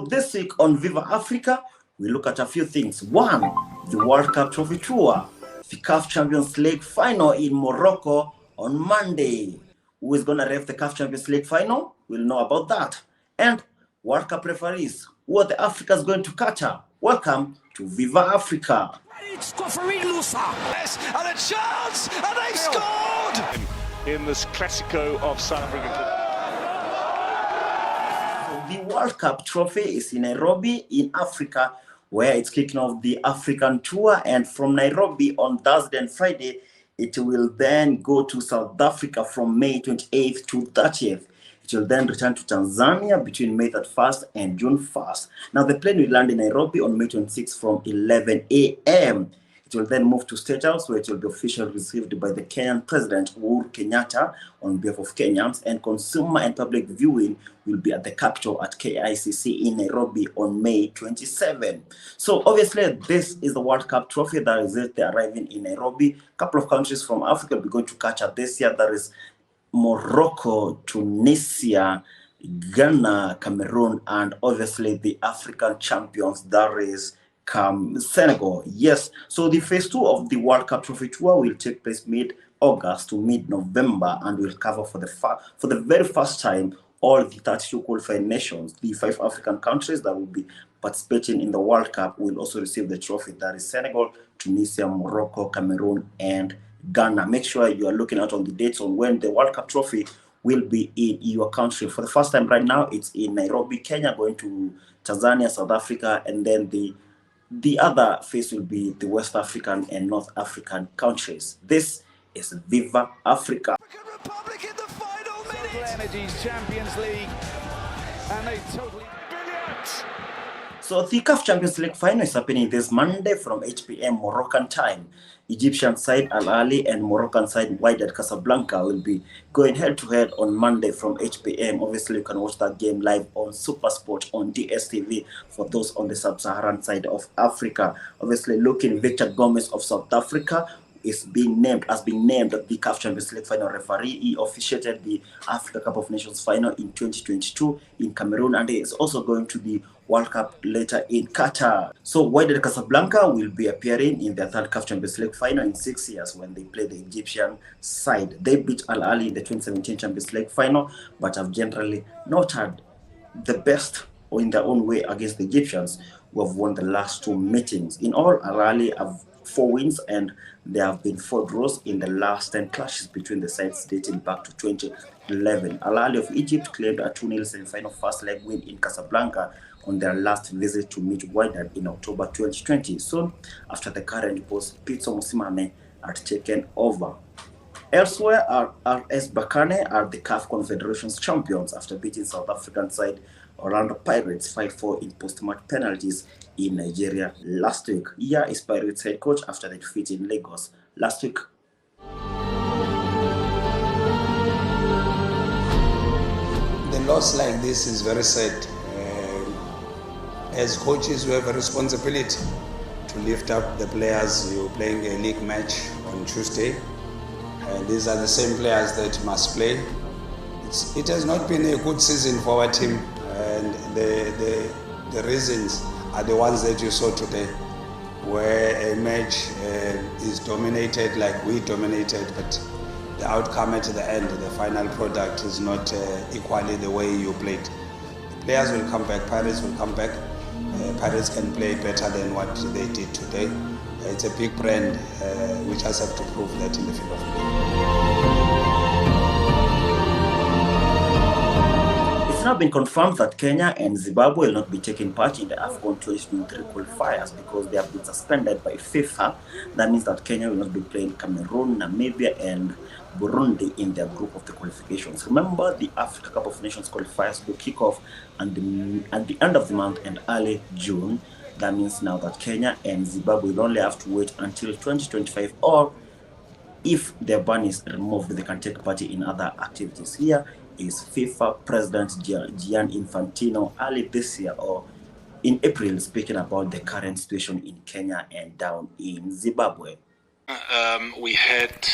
This week on Viva Afrika, we look at a few things. One, the World Cup Trophy Tour, the CAF Champions League final in Morocco on Monday. Who is going to ref the CAF Champions League final? We'll know about that. And World Cup referees, who are the Africans going to Qatar? Welcome to Viva Afrika. It's and a chance, and they've scored! In this Classico of South Africa. The World Cup trophy is in Nairobi in Africa, where it's kicking off the African tour. And from Nairobi on Thursday and Friday, it will then go to South Africa from May 28th to 30th. It will then return to Tanzania between May 31st and June 1st. Now, the plane will land in Nairobi on May 26th from 11 a.m. It will then move to State House, where it will be officially received by the Kenyan President Uhuru Kenyatta on behalf of Kenyans, and consumer and public viewing will be at the capital at KICC in Nairobi on May 27. So obviously, this is the World Cup trophy that is arriving in Nairobi. A couple of countries from Africa will be going to Qatar this year. There is Morocco, Tunisia, Ghana, Cameroon, and obviously the African champions, that is Senegal. Yes, so the phase 2 of the World Cup Trophy Tour will take place mid-August to mid-November, and will cover for the very first time all the 32 qualifying nations. The 5 African countries that will be participating in the World Cup will also receive the trophy. That is Senegal, Tunisia, Morocco, Cameroon, and Ghana. Make sure you are looking out on the dates on when the World Cup trophy will be in your country. For the first time right now, it's in Nairobi, Kenya, going to Tanzania, South Africa, and then the other phase will be the West African and North African countries. This is Viva Afrika. Republic in the final minute. Energies Champions League, and they totally brilliant. So the CAF Champions League final is happening this Monday from 8 p.m. Moroccan time. Egyptian side Al Ahly and Moroccan side Wydad Casablanca will be going head-to-head on Monday from 8 p.m. Obviously, you can watch that game live on SuperSport on DSTV for those on the sub-Saharan side of Africa. Obviously, looking Victor Gomez of South Africa is being named the CAF Champions League final referee. He officiated the Africa Cup of Nations final in 2022 in Cameroon, and he is also going to the World Cup later in Qatar. So Wydad Casablanca will be appearing in their third CAF Champions League final in 6 years when they play the Egyptian side. They beat Al Ahly in the 2017 Champions League final, but have generally not had the best or in their own way against the Egyptians, who have won the last 2 meetings. In all, Al Ahly have 4 wins, and there have been 4 draws in the last 10 clashes between the sides dating back to 2011. Al Ahly of Egypt claimed a 2-0 semi-final first leg win in Casablanca on their last visit to meet Wydad in October 2020, soon after the current boss Pitso Mosimane had taken over. Elsewhere, RS Berkane are the CAF Confederations champions after beating South African side Orlando Pirates 5-4 in post-match penalties in Nigeria last week. Here is Pirates head coach after the defeat in Lagos last week. The loss like this is very sad. As coaches, we have a responsibility to lift up the players. You're playing a league match on Tuesday, and these are the same players that must play. It has not been a good season for our team, and the reasons are the ones that you saw today, where a match is dominated like we dominated, but the outcome at the end, the final product, is not equally the way you played. The players will come back, Pirates will come back. Pirates can play better than what they did today. It's a big brand. We just have to prove that in the field of play. It's now been confirmed that Kenya and Zimbabwe will not be taking part in the AFCON 2023 qualifiers because they have been suspended by FIFA. That means that Kenya will not be playing Cameroon, Namibia, and Burundi in their group of the qualifications. Remember, the Africa Cup of Nations qualifiers will kick off at the end of the month and early June. That means now that Kenya and Zimbabwe will only have to wait until 2025, or if their ban is removed, they can take part in other activities. Here is FIFA President Gianni Infantino early this year, or in April, speaking about the current situation in Kenya and down in Zimbabwe. We had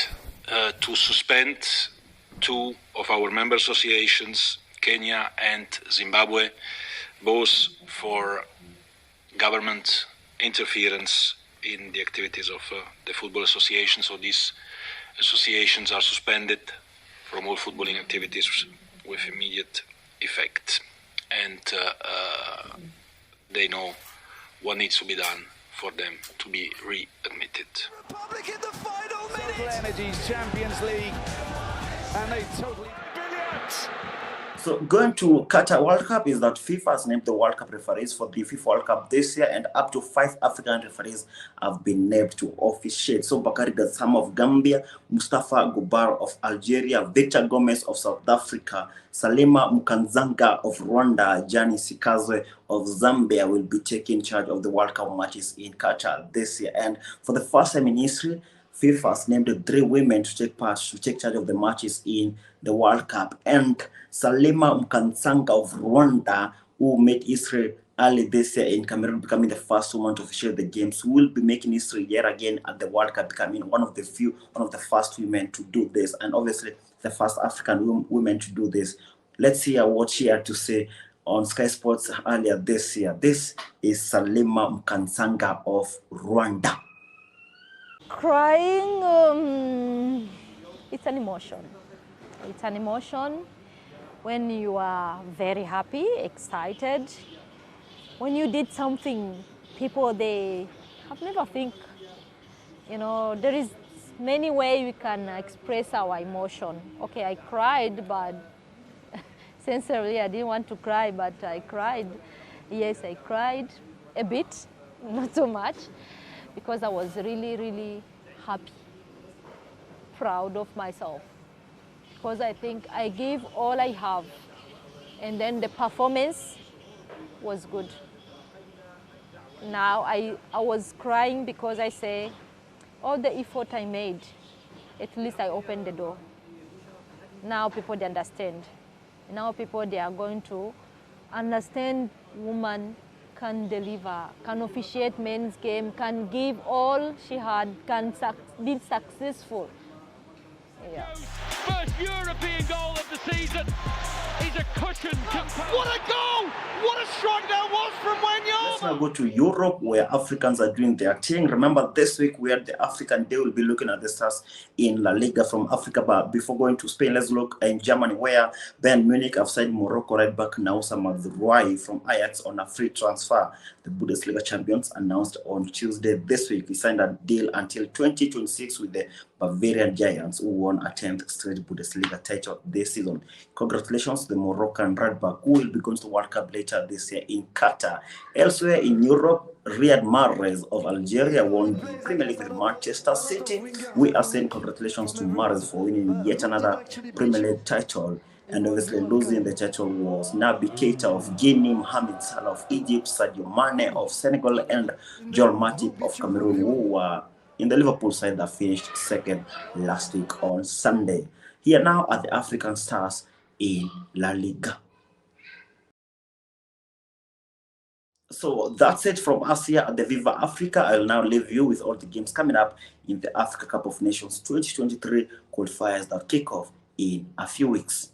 to suspend 2 of our member associations, Kenya and Zimbabwe, both for government interference in the activities of the football association. So these associations are suspended from all footballing activities with immediate effect. And they know what needs to be done for them to be readmitted. Republic in the final Total minute. Energies Champions League, and they totally brilliant. So going to Qatar World Cup is that FIFA has named the World Cup referees for the FIFA World Cup this year, and up to 5 African referees have been named to officiate. So Bakari Gassam of Gambia, Mustafa Gubar of Algeria, Victor Gomez of South Africa, Salima Mkanzanga of Rwanda, Gianni Sikazwe of Zambia will be taking charge of the World Cup matches in Qatar this year. And for the first time in history, FIFA has named 3 women to take charge of the matches in the World Cup. And Salima Mkanzanga of Rwanda, who made history early this year in Cameroon, becoming the first woman to officiate the games, will be making history yet again at the World Cup, becoming one of the first women to do this, and obviously the first African women to do this. Let's hear what she had to say on Sky Sports earlier this year. This is Salima Mkanzanga of Rwanda. Crying, it's an emotion. It's an emotion when you are very happy, excited. When you did something, people, they have never think. You know, there is many ways we can express our emotion. Okay, I cried, but sincerely, I didn't want to cry, but I cried. Yes, I cried a bit, not so much, because I was really, really happy, proud of myself. Because I think I gave all I have, and then the performance was good. Now I was crying because I say, all the effort I made, at least I opened the door. Now people, they understand. Now people, they are going to understand woman can deliver, can officiate men's game, can give all she had, can be successful. Yeah. First European goal of the season. He's a cushion. What a goal! What a strike that was from Wanyama! Let's now go to Europe, where Africans are doing their thing. Remember, this week we had the African Day. We'll be looking at the stars in La Liga from Africa. But before going to Spain, let's look in Germany, where Bayern Munich have signed Morocco right back Naoussa Mazraoui from Ajax on a free transfer. The Bundesliga champions announced on Tuesday this week. He signed a deal until 2026 with the Bavarian Giants, who won a 10th straight Bundesliga title this season. Congratulations to the Moroccan right back, who will be going to the World Cup later this year in Qatar. Elsewhere in Europe, Riyad Mahrez of Algeria won the Premier League with Manchester City. We are saying congratulations to Mahrez for winning yet another Premier League title. And obviously losing the title was Naby Keita of Guinea, Mohamed Salah of Egypt, Sadio Mane of Senegal, and Joel Matip of Cameroon, who were in the Liverpool side that finished second last week on Sunday. Here now are the African stars in La Liga. So that's it from us here at the Viva Africa. I'll now leave you with all the games coming up in the Africa Cup of Nations 2023 qualifiers that kick off in a few weeks.